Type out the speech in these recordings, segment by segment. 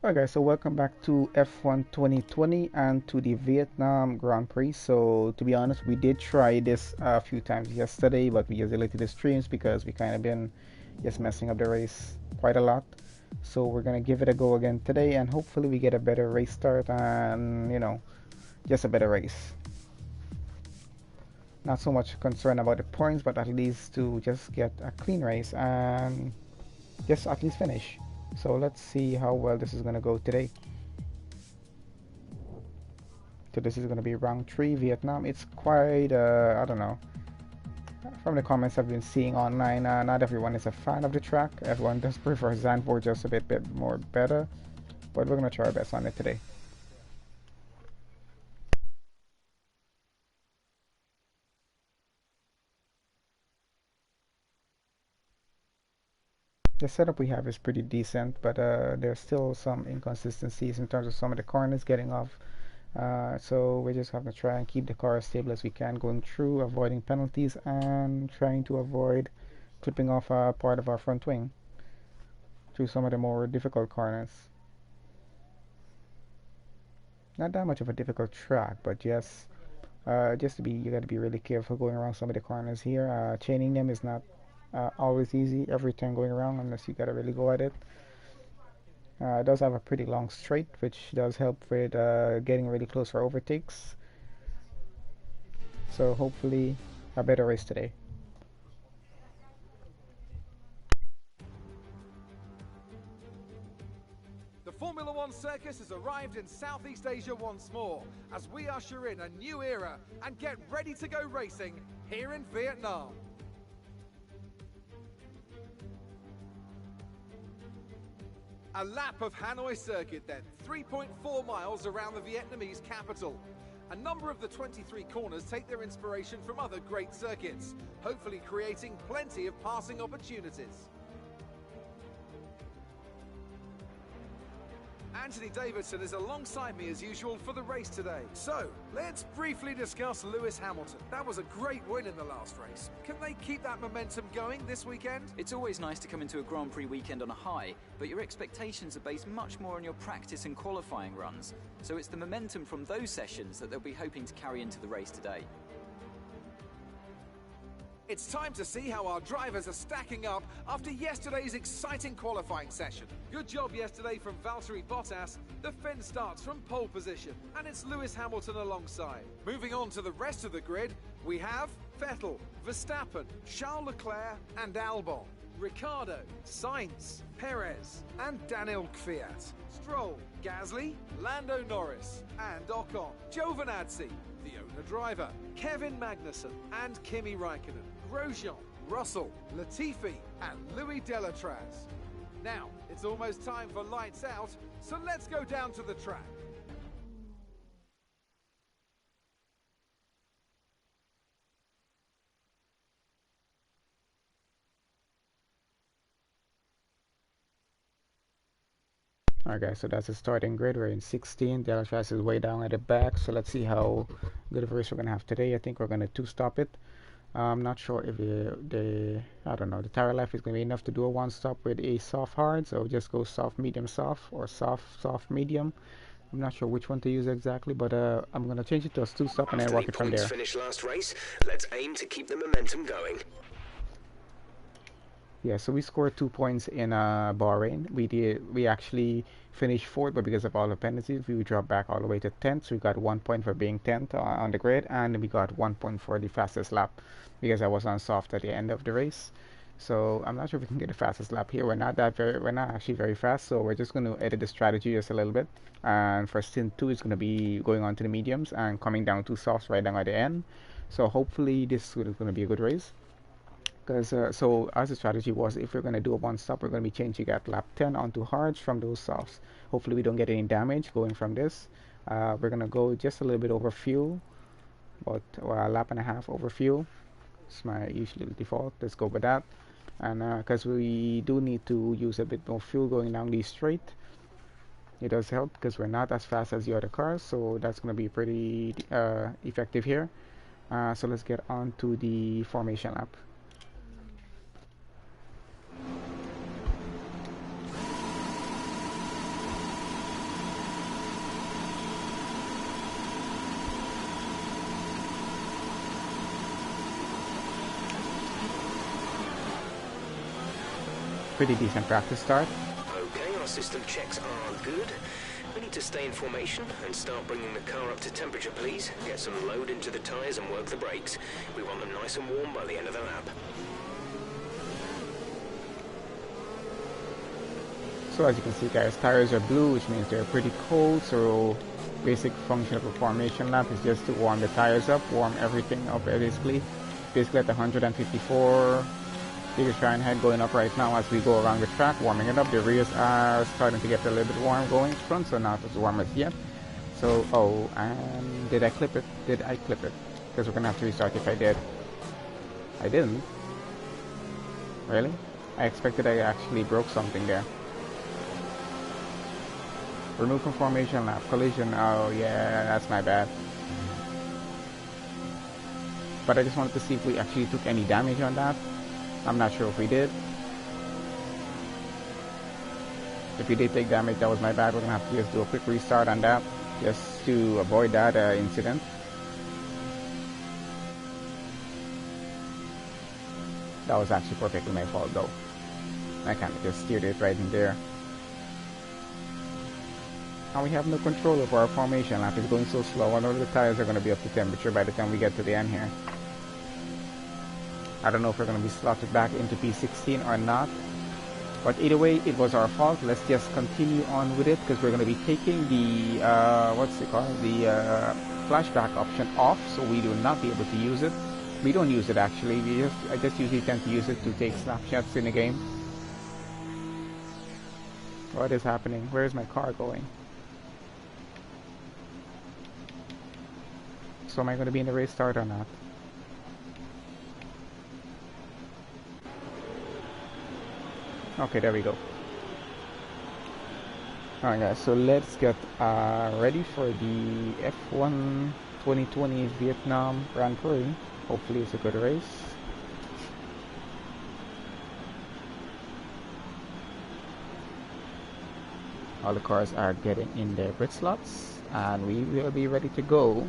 Alright guys, so welcome back to F1 2020 and to the Vietnam Grand Prix. So to be honest, we did try this a few times yesterday, but we just deleted the streams because we kind of been just messing up the race quite a lot. So we're gonna give it a go again today, and hopefully we get a better race start and just a better race. Not so much concerned about the points, but at least to just get a clean race and just at least finish. So let's see how well this is gonna go today. So this is going to be round 3 Vietnam. It's quite I don't know, from the comments I've been seeing online, not everyone is a fan of the track. Everyone does prefer Zandvoort just a bit more better, but we're going to try our best on it today. The setup we have is pretty decent, but there's still some inconsistencies in terms of some of the corners getting off. So we're just going to try and keep the car as stable as we can going through, avoiding penalties and trying to avoid clipping off part of our front wing through some of the more difficult corners. Not that much of a difficult track, but yes, you got to be really careful going around some of the corners here. Chaining them is not always easy every time going around unless you got to really go at it. It does have a pretty long straight, which does help with getting really close for overtakes. So hopefully a better race today. The Formula One circus has arrived in Southeast Asia once more as we usher in a new era and get ready to go racing here in Vietnam. A lap of Hanoi circuit then, 3.4 miles around the Vietnamese capital. A number of the 23 corners take their inspiration from other great circuits, hopefully creating plenty of passing opportunities. Anthony Davidson is alongside me as usual for the race today. So, let's briefly discuss Lewis Hamilton. That was a great win in the last race. Can they keep that momentum going this weekend? It's always nice to come into a Grand Prix weekend on a high, but your expectations are based much more on your practice and qualifying runs. So it's the momentum from those sessions that they'll be hoping to carry into the race today. It's time to see how our drivers are stacking up after yesterday's exciting qualifying session. Good job yesterday from Valtteri Bottas. The Finn starts from pole position, and it's Lewis Hamilton alongside. Moving on to the rest of the grid, we have Vettel, Verstappen, Charles Leclerc and Albon, Ricciardo, Sainz, Perez and Daniel Kvyat, Stroll, Gasly, Lando Norris and Ocon, Giovinazzi, the owner driver, Kevin Magnussen and Kimi Raikkonen, Grosjean, Russell, Latifi and Louis Delatraz. Now, it's almost time for lights out, so let's go down to the track. Alright guys, so that's the starting grid. We're in 16. Delatraz is way down at the back, so let's see how good of a race we're going to have today. I think we're going to two-stop it. I'm not sure if I don't know, the tire life is going to be enough to do a one-stop with a soft hard, so just go soft, medium, soft, or soft, medium. I'm not sure which one to use exactly, but I'm going to change it to a two-stop and then work it from there. Finish last race. Let's aim to keep the momentum going. Yeah, so we scored 2 points in Bahrain. We actually finished 4th, but because of all the penalties, we dropped back all the way to 10th. So we got 1 point for being 10th on the grid, and we got 1 point for the fastest lap because I was on soft at the end of the race. So I'm not sure if we can get the fastest lap here. We're not actually very fast, so we're just going to edit the strategy just a little bit. And for stint 2, it's going to be going on to the mediums and coming down to softs right down at the end. So hopefully this is going to be a good race. So as the strategy was, if we're going to do a one stop, we're going to be changing at lap 10 onto hards from those softs. Hopefully we don't get any damage going from this. We're going to go just a little bit over fuel, about a lap and a half over fuel. It's my usual default. Let's go with that. And because we do need to use a bit more fuel going down the straight, it does help because we're not as fast as the other cars, so that's going to be pretty effective here. So let's get on to the formation lap. pretty decent practice start. Okay, our system checks are good. We need to stay in formation and start bringing the car up to temperature, please. Get some load into the tyres and work the brakes. We want them nice and warm by the end of the lap. So as you can see, guys, tires are blue, which means they're pretty cold. So basic function of a formation lap is just to warm the tires up, warm everything up basically at 154. Biggest shine head going up right now as we go around the track, warming it up. The rears are starting to get a little bit warm going. Fronts are not as warm as yet. So, oh, and did I clip it? Did I clip it? Because we're gonna have to restart if I did. I didn't. Really? I expected I actually broke something there. Remove from formation lap. Collision. Oh yeah, that's my bad. But I just wanted to see if we actually took any damage on that. I'm not sure if we did. If we did take damage, that was my bad. We're gonna have to just do a quick restart on that, just to avoid that incident. That was actually perfectly my fault though. I kind of just steered it right in there. And we have no control over our formation lap. It's going so slow. I know the tires are going to be up to temperature by the time we get to the end here. I don't know if we're going to be slotted back into P16 or not. But either way, it was our fault. Let's just continue on with it because we're going to be taking the, what's it called? The flashback option off. So we will not be able to use it. We don't use it actually. I just usually tend to use it to take snapshots in the game. What is happening? Where is my car going? So am I going to be in the race start or not? Okay, there we go. Alright guys, so let's get ready for the F1 2020 Vietnam Grand Prix. Hopefully it's a good race. All the cars are getting in their pit slots and we will be ready to go.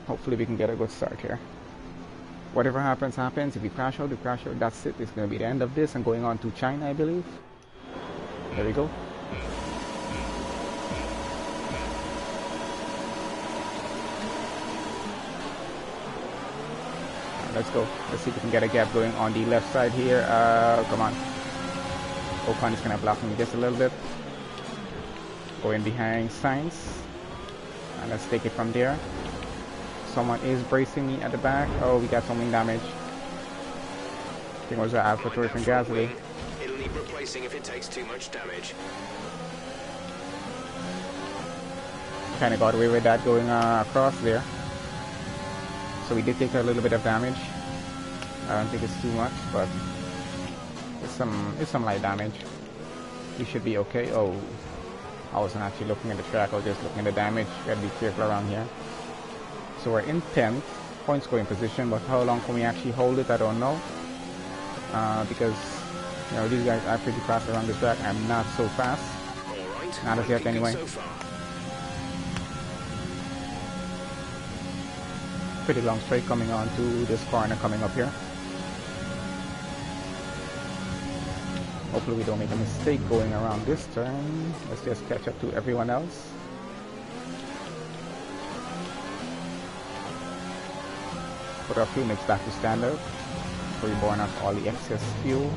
Hopefully we can get a good start here. Whatever happens, happens. If we crash out, we crash out. That's it. It's going to be the end of this and going on to China, I believe. There we go. Let's go. Let's see if we can get a gap going on the left side here. Come on. Ocon is going to block me just a little bit. Going behind Sainz. And let's take it from there. Someone is bracing me at the back. Oh, we got some wing damage. I think it was an AlphaTauri from Gasly. It'll need replacing if it takes too much damage. Kind of got away with that going across there. So we did take a little bit of damage. I don't think it's too much, but it's some light damage. We should be okay. Oh, I wasn't actually looking at the track. I was just looking at the damage. Gotta be careful around here. So we're in 10th, point scoring position, but how long can we actually hold it, I don't know. Because, you know, these guys are pretty fast around this track. I'm not so fast. Right, not as yet anyway. So pretty long straight coming on to this corner coming up here. Hopefully we don't make a mistake going around this turn. Let's just catch up to everyone else. Put our fuel mix back to standard. So we burn off all the excess fuel.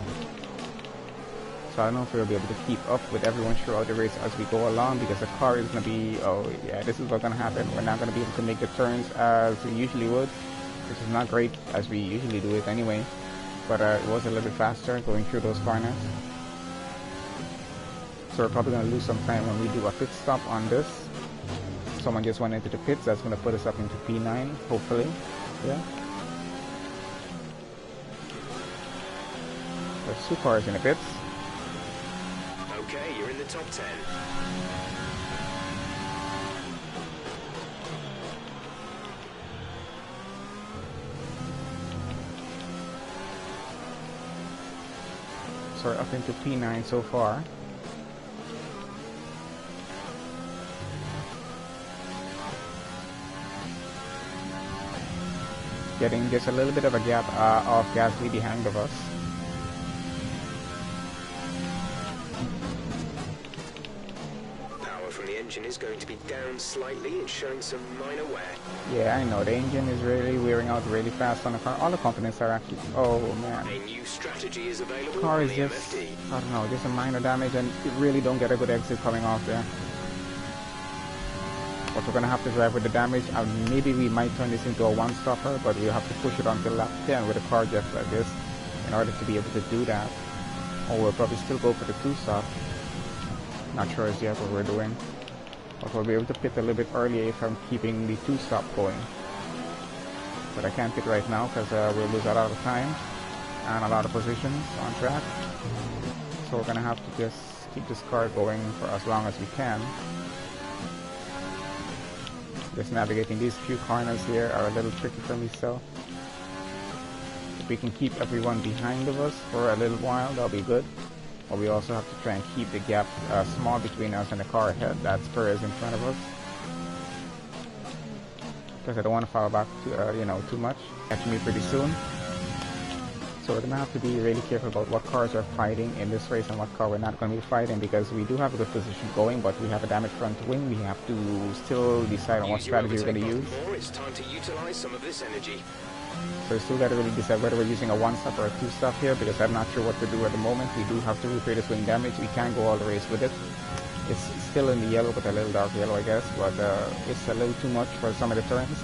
So I don't know if we'll be able to keep up with everyone throughout the race as we go along, because the car is going to be, oh yeah, this is what's going to happen. We're not going to be able to make the turns as we usually would, which is not great as we usually do it anyway. But it was a little bit faster going through those corners. So we're probably going to lose some time when we do a pit stop on this. Someone just went into the pits. That's going to put us up into P9, hopefully. Yeah. There's 2 cars in the pits. okay, you're in the top 10. So we're up into P9 so far. Getting just a little bit of a gap of Gasly behind of us. from the engine is going to be down slightly. It's showing some minor wear. Yeah, I know. The engine is really wearing out really fast on the car. All the components are actually... Oh, man. A new strategy is available Car on is the just... MFD. I don't know, just a minor damage, and you really don't get a good exit coming off there. But we're going to have to drive with the damage. Maybe we might turn this into a one-stopper, but we'll have to push it until lap 10 with a car just like this in order to be able to do that. Or we'll probably still go for the two-stop. Not sure as yet what we're doing. But we'll be able to pit a little bit earlier if I'm keeping the two-stop going. But I can't pit right now because we'll lose a lot of time and a lot of positions on track. So we're going to have to just keep this car going for as long as we can. Just navigating these few corners here are a little tricky for me, so if we can keep everyone behind of us for a little while, that'll be good. But we also have to try and keep the gap small between us and the car ahead. That's Prix in front of us. Because I don't want to fall back to, too much. Catching me pretty soon. So we're going to have to be really careful about what cars are fighting in this race and what car we're not going to be fighting, because we do have a good position going, but we have a damaged front wing. We have to still decide on what strategy we're going to use. It's time to utilize some of this energy. So we still got to really decide whether we're using a one-stop or a two-stop here, because I'm not sure what to do at the moment. We do have to repair this wing damage. We can't go all the race with it. It's still in the yellow, but a little dark yellow, I guess, but it's a little too much for some of the turns.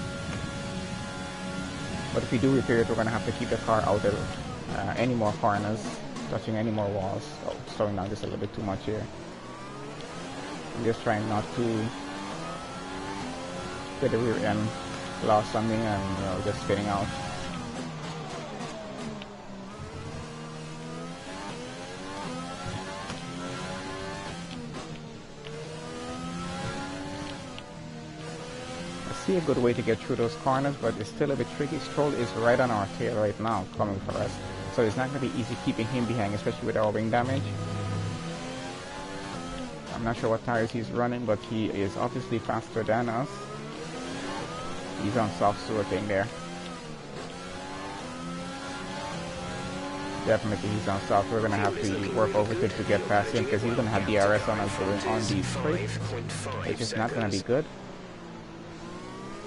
But if we do repair it, we're going to have to keep the car out of any more corners, touching any more walls. Oh, slowing down just a little bit too much here. I'm just trying not to get the rear end lost on me and just spinning out. I see a good way to get through those corners, but it's still a bit tricky. Stroll is right on our tail right now, coming for us. So it's not going to be easy keeping him behind, especially with our wing damage. I'm not sure what tires he's running, but he is obviously faster than us. He's on soft sewer thing there. Definitely he's on soft. We're going to have to work overtake to get past him, because he's going to have DRS on us going on the straight, which is not going to be good.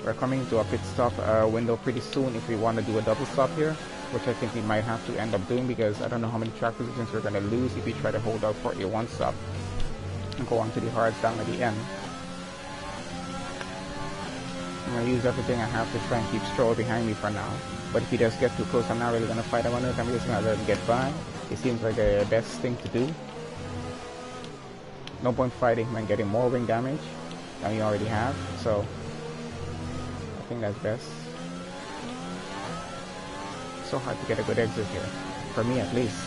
We're coming to a pit stop window pretty soon if we want to do a double stop here, which I think we might have to end up doing, because I don't know how many track positions we're going to lose if we try to hold out for a one stop and go on to the hards down at the end. I'm going to use everything I have to try and keep Stroll behind me for now. But if he does get too close, I'm not really going to fight him on it. I'm just going to let him get by. It seems like the best thing to do. No point fighting him and getting more wing damage than we already have. So I think that's best. It's so hard to get a good exit here, for me at least.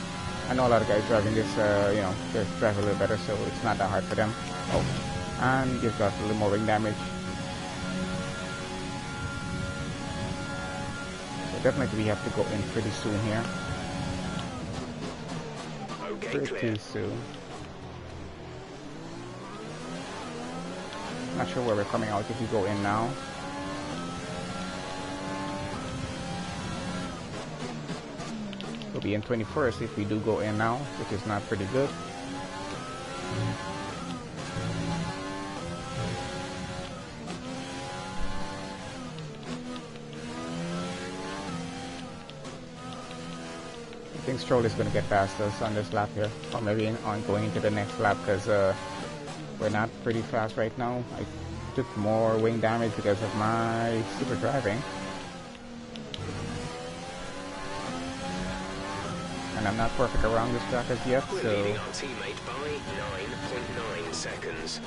I know a lot of guys driving this, they drive a little better, so it's not that hard for them. Oh, and just got a little more wing damage. So definitely we have to go in pretty soon here. Okay, pretty soon. Not sure where we're coming out if we go in now. We'll be in 21st if we do go in now, which is not pretty good. I think Stroll is going to get past us on this lap here, or maybe on going into the next lap, because we're not pretty fast right now. I took more wing damage because of my super driving. And I'm not perfect around this track as yet, We're so leading our teammate by 9.9 seconds.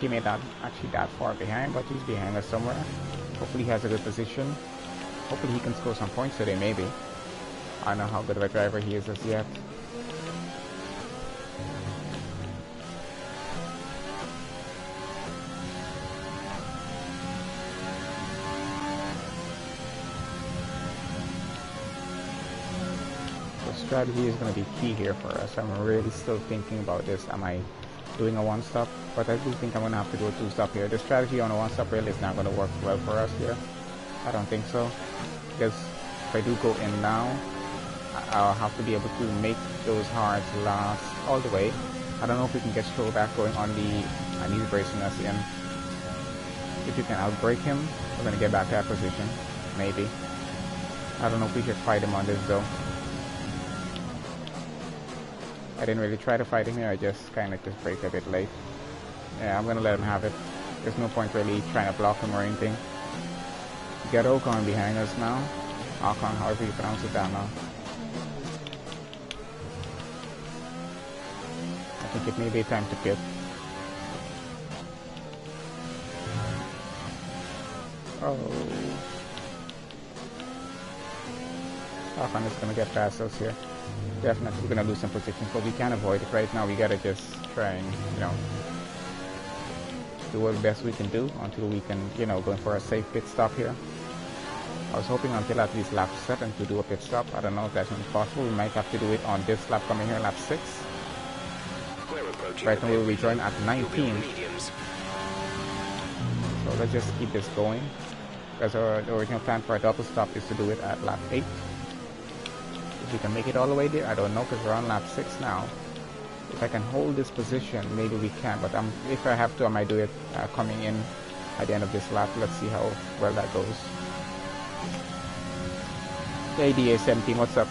teammate not actually that far behind, but he's behind us somewhere. Hopefully he has a good position. Hopefully he can score some points today, maybe. I don't know how good of a driver he is as yet. Strategy is going to be key here for us. I'm really still thinking about this. Am I doing a one-stop? But I do think I'm going to have to do a two-stop here. The strategy on a one-stop really is not going to work well for us here. I don't think so. Because if I do go in now, I'll have to be able to make those hards last all the way. I don't know if we can get Stroll back going on the, and he's bracing us in. If you can outbrake him, we're going to get back to that position. Maybe. I don't know if we should fight him on this though. I didn't really try to fight him here, I just kind of just braked a bit late. Yeah, I'm going to let him have it. There's no point really trying to block him or anything. We got Ocon behind us now. Ocon, however you pronounce it down now. I think it may be time to pit. Oh. Ocon is going to get past us here. Definitely we're going to lose some positions, but we can't avoid it right now. We got to just try and, you know, do what best we can do until we can, you know, go for a safe pit stop here. I was hoping until at least lap 7 to do a pit stop. I don't know if that's possible. We might have to do it on this lap coming here, lap 6. Right now we'll rejoin at 19. So let's just keep this going. Because our original plan for a double stop is to do it at lap 8. If we can make it all the way there, I don't know, because we're on lap 6 now. If I can hold this position, maybe we can, but if I have to, I might do it coming in at the end of this lap. Let's see how well that goes. Hey DA17, what's up?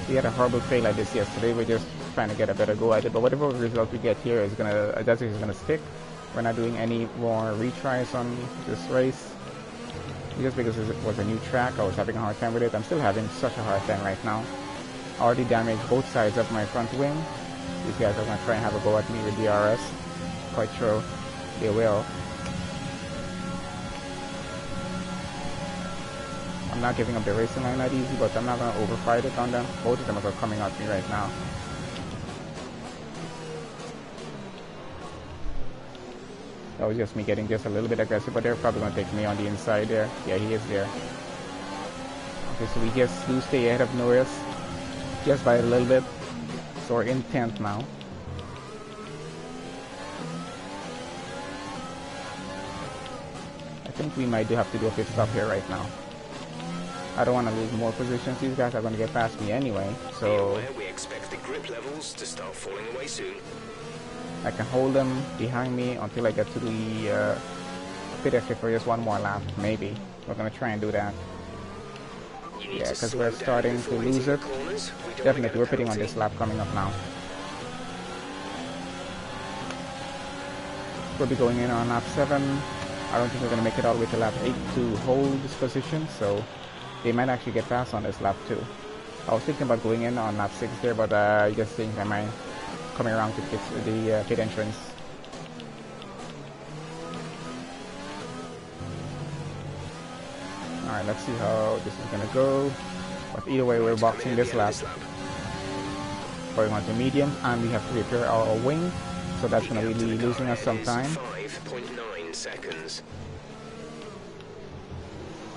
We had a horrible fail at this yesterday. We're just trying to get a better go at it, but whatever result we get here is gonna stick. We're not doing any more retries on this race. Just because it was a new track, I was having a hard time with it. I'm still having such a hard time right now. I already damaged both sides of my front wing. These guys are going to try and have a go at me with DRS. Quite sure they will. I'm not giving up the racing line that easy, but I'm not going to overfight it on them. Both of them are coming at me right now. That was just me getting just a little bit aggressive, but they're probably going to take me on the inside there. Yeah, he is there. Okay, so we just do stay ahead of Norris just by a little bit. So we're in 10th now. I think we might have to do a pit stop here right now. I don't want to lose more positions. These guys are going to get past me anyway, so we expect the grip levels to start falling away soon. I can hold them behind me until I get to the pit exit for just one more lap, maybe. We're going to try and do that. Yeah, because we're starting to lose it. Definitely, we're pitting on this lap coming up now. We'll be going in on lap 7. I don't think we're going to make it all the way to lap 8 to hold this position, so they might actually get past on this lap too. I was thinking about going in on lap 6 there, but I just think I might coming around to the pit entrance. Alright, let's see how this is gonna go. But either way, we're boxing this lap. Going on to medium, and we have to repair our wing, so that's gonna be losing us some time. 5.9 seconds.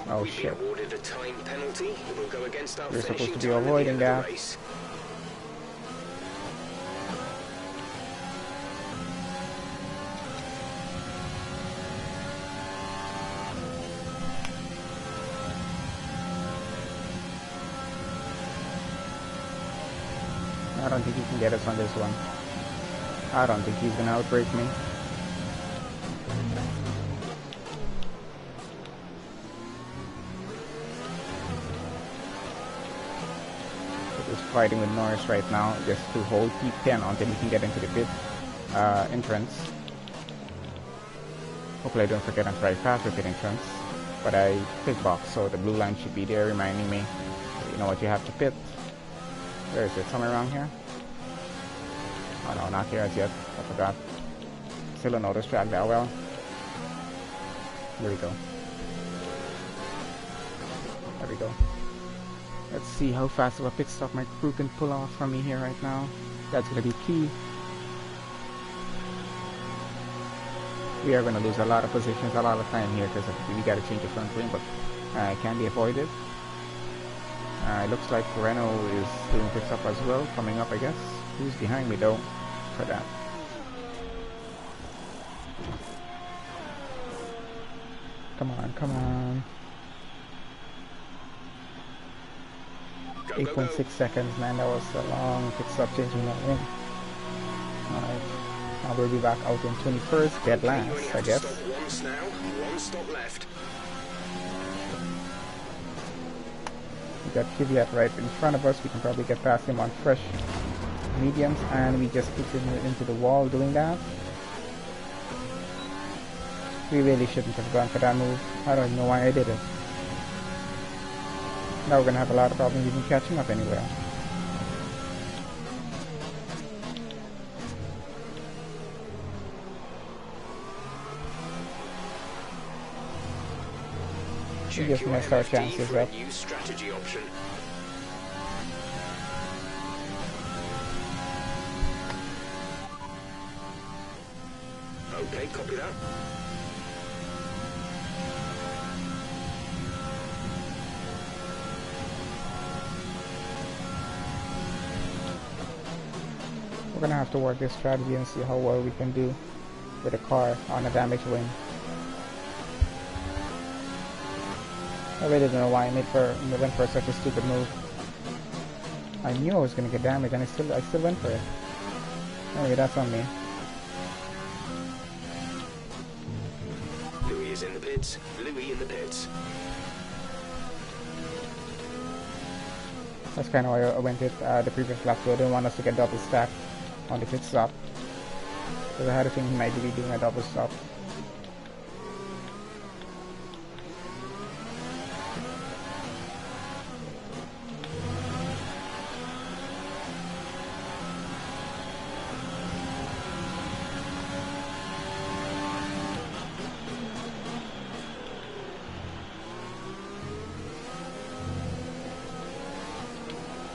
Oh shit. Awarded a time penalty. We'll go against our We're supposed finishing to be time avoiding at the end of that. the race. I don't think he can get us on this one. I don't think he's gonna outbreak me. We're just fighting with Norris right now, just to hold P10 until we can get into the pit entrance. Hopefully I don't forget I'm very fast with pit entrance. But I pit box, so the blue line should be there reminding me, you know what, you have to pit. Where is it? Somewhere around here? Oh no, not here as yet. I forgot. Still don't know this track that well. Here we go. There we go. Let's see how fast of a pit stop my crew can pull off from me here right now. That's gonna be key. We are gonna lose a lot of positions, a lot of time here because we gotta change the front wing, but it can be avoided. It looks like Renault is doing pit stop as well, coming up I guess. Who's behind me though for that? Come on, come on. Go, go, go. 8.6 seconds, man. That was a long pit stop changing that wing. Alright. Now we'll be back out in 21st, dead Okay, you only last, have I to guess. stop once now. One stop left. We got Kvyat right in front of us. We can probably get past him on fresh mediums, and we just kicked him into the wall doing that. We really shouldn't have gone for that move. I don't know why I did it. Now we're gonna have a lot of problems even catching up anywhere. We just missed our chances up. New strategy option. Okay, copy that. We're gonna have to work this strategy and see how well we can do with a car on a damaged wing. I really don't know why I went for such a stupid move. I knew I was gonna get damaged, and I still went for it. Anyway, that's on me. Louis is in the pits. Louis in the pits. That's kind of why I went it the previous lap, so I didn't want us to get double stacked on the pit stop. Because I had a feeling he might be doing a double stop.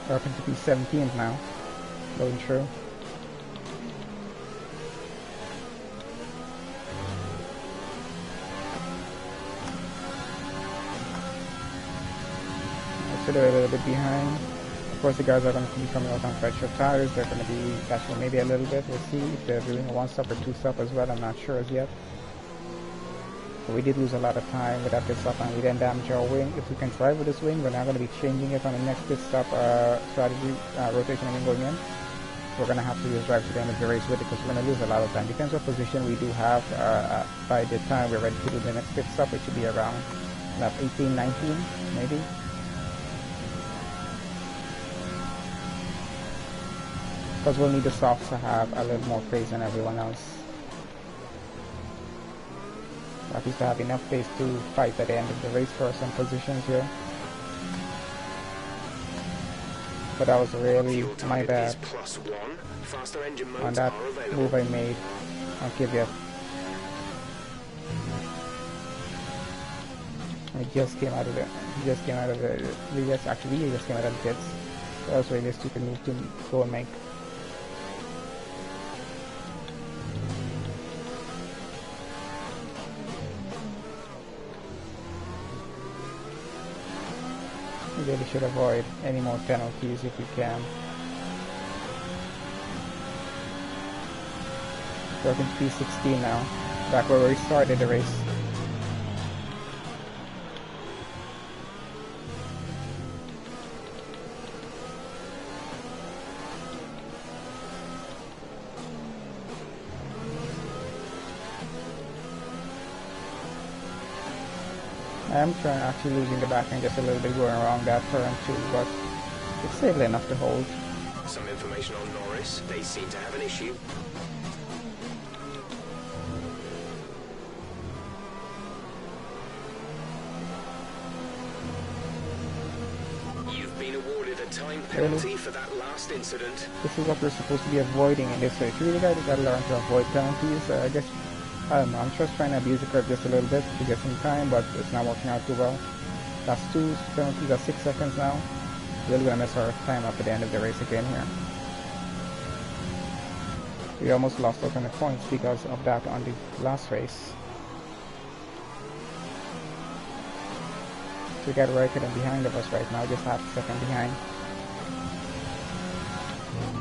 We're up into P17 now, going through. So they're a little bit behind. Of course, the guys are going to be coming out on fresh tires. They're going to be catching maybe a little bit. We'll see if they're doing a one stop or two stop as well. I'm not sure as yet. But we did lose a lot of time with that pit stop, and we didn't damage our wing. If we can drive with this wing, we're now going to be changing it on the next pit stop strategy, rotation wing going in. We're going to have to just drive to the end of the race with it because we're going to lose a lot of time. Depends what position we do have by the time we're ready to do the next pit stop. It should be around lap 18, 19 maybe. Because we'll need the softs to have a little more pace than everyone else. At least to have enough pace to fight at the end of the race for some positions here. But that was really my bad on that move I made on Kvyat. He just came out of the pits. That was really a stupid move to go and make. We really should avoid any more penalties if we can. We're in P16 now, back where we started the race. I am actually losing the back end just a little bit going around that turn too, but it's stable enough to hold. Some information on Norris. They seem to have an issue. You've been awarded a time penalty for that last incident. This is what we're supposed to be avoiding in this race. You really gotta learn to avoid penalties. I guess, I don't know, I'm just trying to abuse the curve just a little bit to get some time, but it's not working out too well. That's 2 penalties at 6 seconds now. Really gonna mess our time up at the end of the race again here. We almost lost out on the points because of that on the last race. So we got Raikkonen behind of us right now, just half a second behind.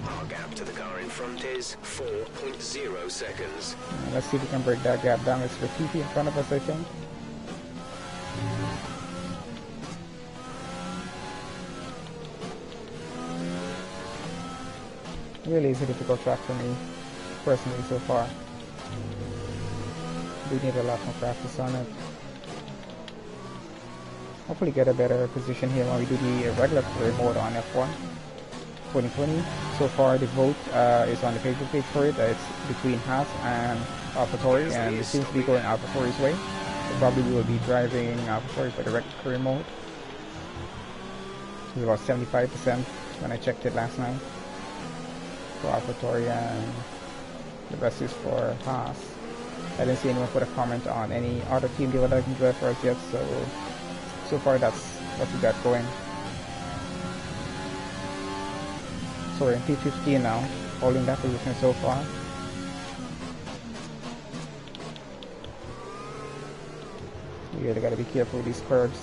Our gap to the car in front is 4.0 seconds. Let's see if we can break that gap down. It's Latifi in front of us, I think. really is a difficult track for me, personally, so far. We need a lot more practice on it. Hopefully get a better position here when we do the regular career mode on F1 2020. So far the vote is on the Facebook page for it. It's between Haas and AlphaTauri, and it seems to be going AlphaTauri's way. So probably we will be driving AlphaTauri for the regular career mode. It was about 75% when I checked it last night for AlphaTauri, and the rest is for Haas. I didn't see anyone put a comment on any other team they would like to drive for us yet, so far that's what we got going. So we're in P15 now, holding that position so far. We really gotta be careful with these curves.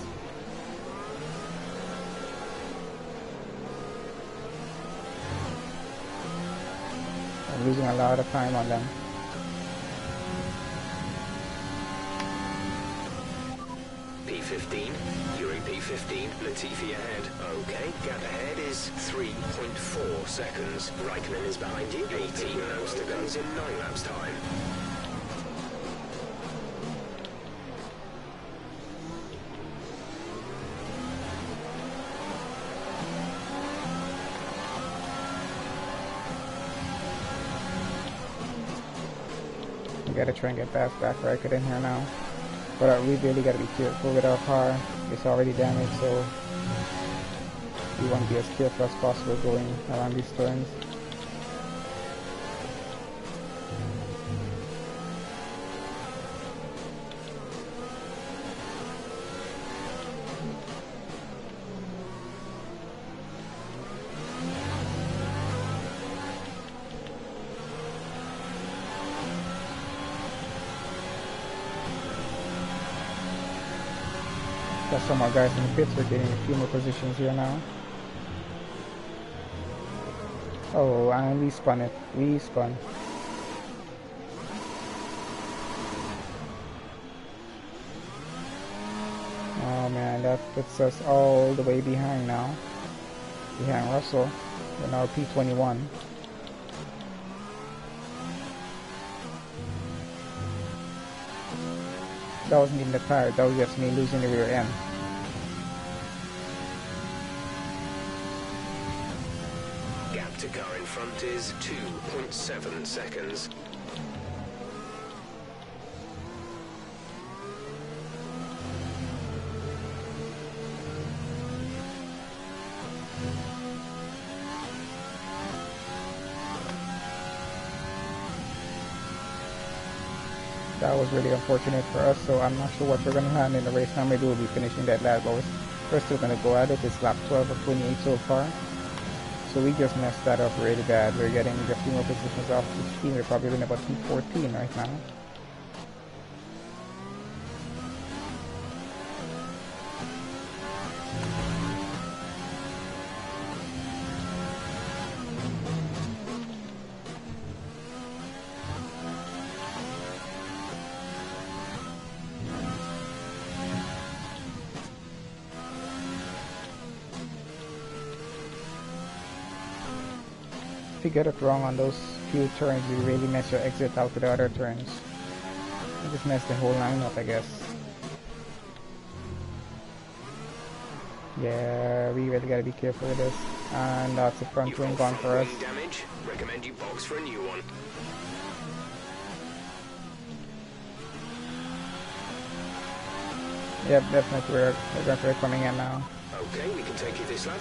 I'm losing a lot of time on them. P15, you're in P15, Latifi ahead. Okay, gap ahead is 3.4 seconds. Raikkonen is behind you. 18 laps to go in 9 laps time. We gotta try and get back Raikkonen here now. But we really gotta be careful with our car. It's already damaged, so we want to be as careful as possible going around these turns. Got some more guys in the pits. We're getting a few more positions here now. Oh, and we spun it. We spun. Oh man, that puts us all the way behind now. Behind Russell. We're now P21. That wasn't even the tire, that was just me losing the rear end. Gap to car in front is 2.7 seconds. That was really unfortunate for us, so I'm not sure what we're going to land in the race now. Maybe we'll be finishing that lap, but we're still going to go at it. It's lap 12 of 28 so far. So we just messed that up really bad. We're getting a few more positions off 15. We're probably in about P14 right now. If you get it wrong on those few turns, you really mess your exit out with the other turns. You just mess the whole line up, I guess. Yeah, we really gotta be careful with this. And that's the front wing gone for us. Damage. Recommend you box for a new one. Yep, definitely we're coming in now. Okay, we can take you this lap.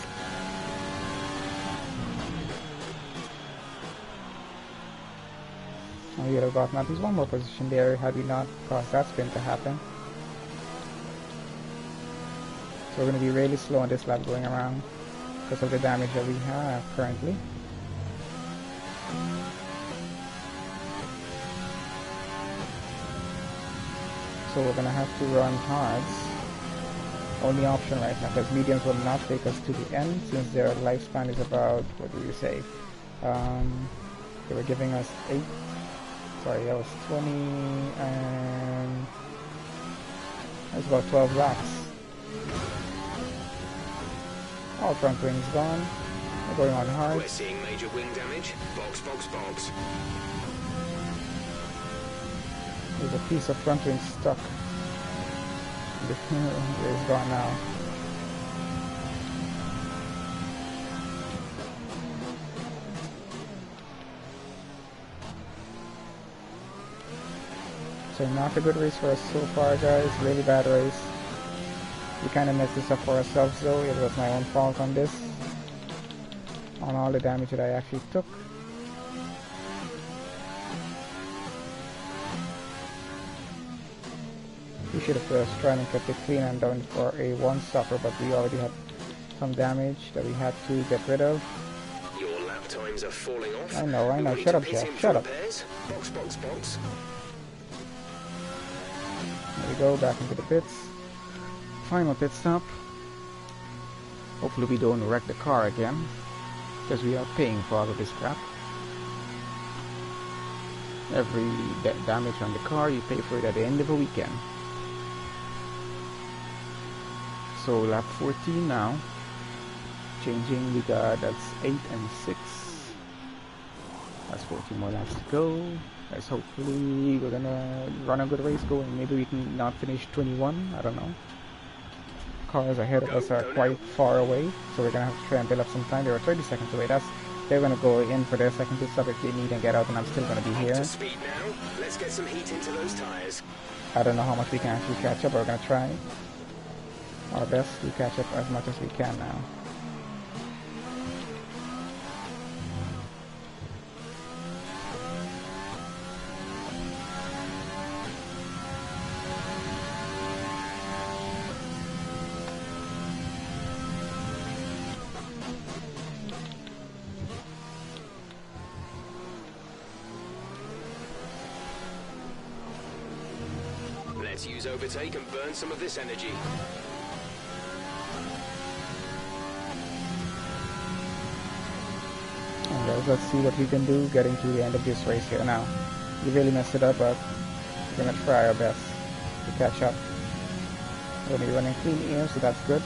We would have gotten at least one more position there had we not caused that spin to happen. So we're going to be really slow on this lap going around because of the damage that we have currently. So we're going to have to run hards. Only option right now, because mediums will not take us to the end since their lifespan is about, what do you say? They were giving us 8. Sorry, that was 20 and that's about 12 laps. All front wings gone. We're going on hard. We're seeing major wing damage. Box, box, box. There's a piece of front wing stuck. It's gone now. So not a good race for us so far, guys. Really bad race. We kind of messed this up for ourselves though. It was my own fault on this. On all the damage that I actually took. We should have tried and kept it clean and down for a one-stopper, but we already had some damage that we had to get rid of. Your lap times are falling off. I know. Shut up, Jeff. Shut up. Box, box, box. There we go, back into the pits. Final pit stop. Hopefully we don't wreck the car again, because we are paying for all of this crap. Every damage on the car, you pay for it at the end of a weekend. So lap 14 now. Changing, we got, that's 8 and 6. That's 14 more laps to go. Let's hopefully we're gonna run a good race going. Maybe we can not finish 21, I don't know. Cars ahead of us are quite far away, so we're gonna have to try and build up some time. They were 30 seconds away. They're gonna go in for their second pit stop if they need and get out, and I'm still gonna be here. To speed now. Let's get some heat into those tires. I don't know how much we can actually catch up, but we're gonna try our best to catch up as much as we can now. Let's use overtake and burn some of this energy. And guys, let's see what we can do getting to the end of this race here now. We really messed it up, but we're gonna try our best to catch up. We're gonna be running clean air, so that's good.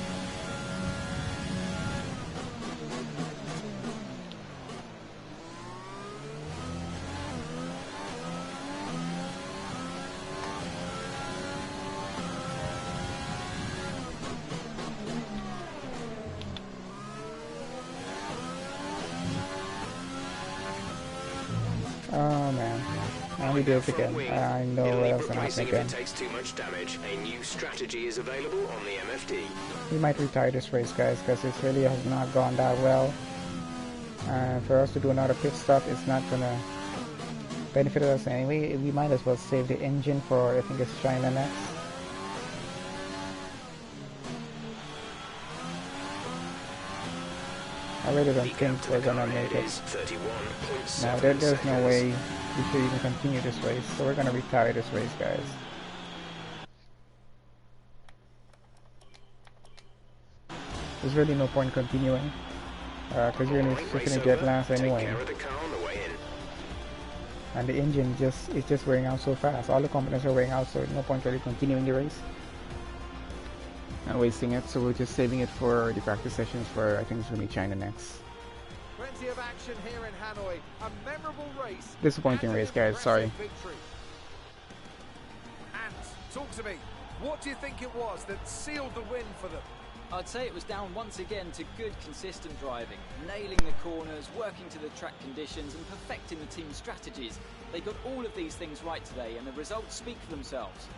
Oh man, now we do it again. I know what else gonna happen again. If it takes too much damage, a new strategy is available on the MFD. We might retire this race, guys, because it really has not gone that well. And for us to do another pit stop, it's not gonna benefit us anyway. We might as well save the engine for, I think it's China next. I really don't think we're gonna make it. No, there's no way we should even continue this race, so we're gonna retire this race, guys. There's really no point continuing, because you're gonna get last anyway. And the engine is just wearing out so fast. All the components are wearing out, so no point really continuing the race and wasting it. So we're just saving it for the practice sessions for, I think it's gonna be China next. Plenty of action here in Hanoi. A memorable race. Disappointing race, guys. Sorry. And talk to me. What do you think it was that sealed the win for them? I'd say it was down once again to good, consistent driving, nailing the corners, working to the track conditions, and perfecting the team's strategies. They got all of these things right today, and the results speak for themselves.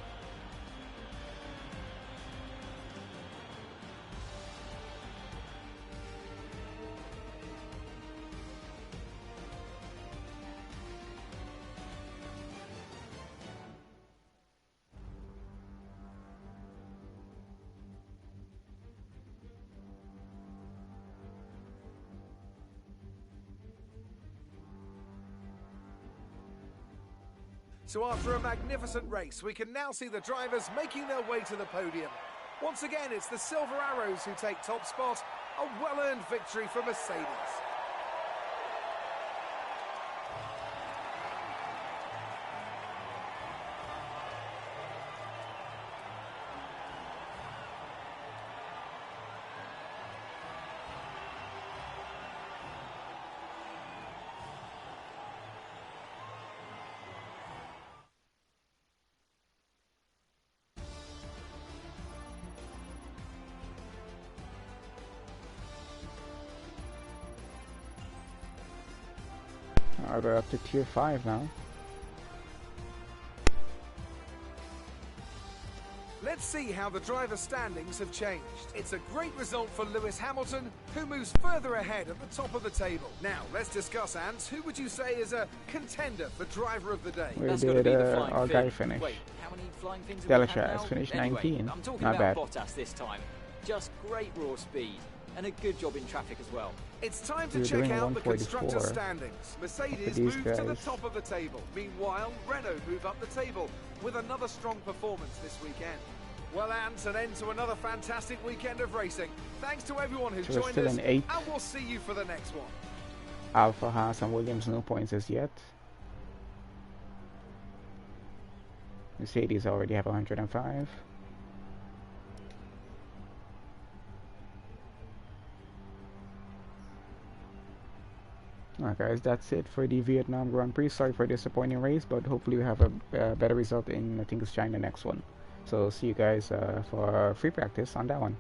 So after a magnificent race, we can now see the drivers making their way to the podium. Once again, it's the Silver Arrows who take top spot. A well-earned victory for Mercedes. Alright, we're up to tier 5 now. Let's see how the driver standings have changed. It's a great result for Lewis Hamilton, who moves further ahead at the top of the table. Now, let's discuss, Ants. Who would you say is a contender for driver of the day? Where That's got to did be the flying our fin. guy finish? Wait, how many flying fins have we had Delachaz now? finished Anyway, 19. I'm talking Not about bad. Bottas this time. Just great raw speed and a good job in traffic as well. It's time to We're check doing out the constructor 144 standings. Mercedes these move to the guys. top of the table. Meanwhile, Renault move up the table with another strong performance this weekend. Well, Ants, an end to another fantastic weekend of racing. Thanks to everyone who So we're joined still us, in 8th. and we'll see you for the next one. Alpha, Haas, and Williams no points as yet. Mercedes already have 105. Alright guys, that's it for the Vietnam Grand Prix. Sorry for a disappointing race, but hopefully we have a better result in, I think it's China next one. So see you guys for free practice on that one.